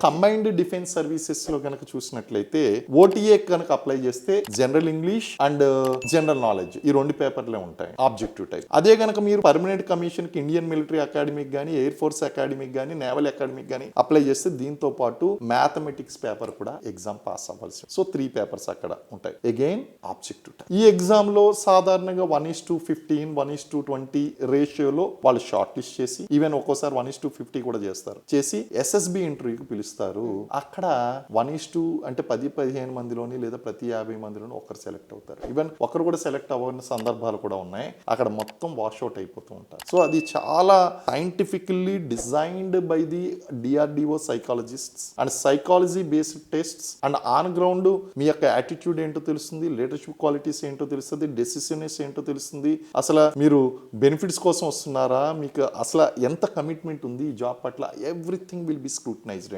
Combined defence services లో కనుక చూసినట్లయితే ఓటీఏ కనుక అప్లై చేస్తే general English and general knowledge ఈ 2 పేపర్లే ఉంటాయి ఆబ్జెక్టివ్ టైప్. అదే కనుక మీరు పర్మనెంట్ కమిషన్ కి ఇండియన్ మిలిటరీ అకాడమిక్ గానీ ఎయిర్ ఫోర్స్ అకాడమిక్ గానీ నేవల్ అకాడమిక్ గానీ అప్లై చేస్తే దీంతో పాటు మ్యాథమెటిక్స్ పేపర్ కూడా ఎగ్జామ్ పాస్ అవ్వాల్సి. సో 3 పేపర్స్ అక్కడ ఉంటాయి. Again objective type. ఈ ఎగ్జామ్ లో సాధారణంగా 1:15 1:20 రేషియోలో వాళ్ళు షార్ట్ లిస్ట్ చేసి ఈవెన్ ఒక్కోసారి 1:50 కూడా చేస్తారు. చేసి ఎస్ఎస్బి ఇంటర్వ్యూకి పిలుస్తారు. అక్కడ 1:2 అంటే 10-15 మందిలోని లేదా ప్రతి 50 మందిలోని ఒకరు సెలెక్ట్ అవుతారు. ఈవెన్ ఒకరు కూడా సెలెక్ట్ అవ్వని సందర్భాలు కూడా ఉన్నాయి. అక్కడ మొత్తం వాష్అవుట్ అయిపోతూ ఉంటారు. సో అది చాలా scientifically designed by the DRDO psychologists and psychology based tests and on ground మీ యొక్క యాటిట్యూడ్ ఏంటో తెలుస్తుంది, లీడర్షిప్ క్వాలిటీస్ ఏంటో తెలుస్తుంది, డెసిషన్స్ ఏంటో తెలుస్తుంది, అసలు మీరు బెనిఫిట్స్ కోసం వస్తున్నారా, మీకు అసలు ఎంత కమిట్మెంట్ ఉంది ఈ జాబ్ పట్ల, ఎవ్రీథింగ్ విల్ బి స్క్రూటనైజ్డ్.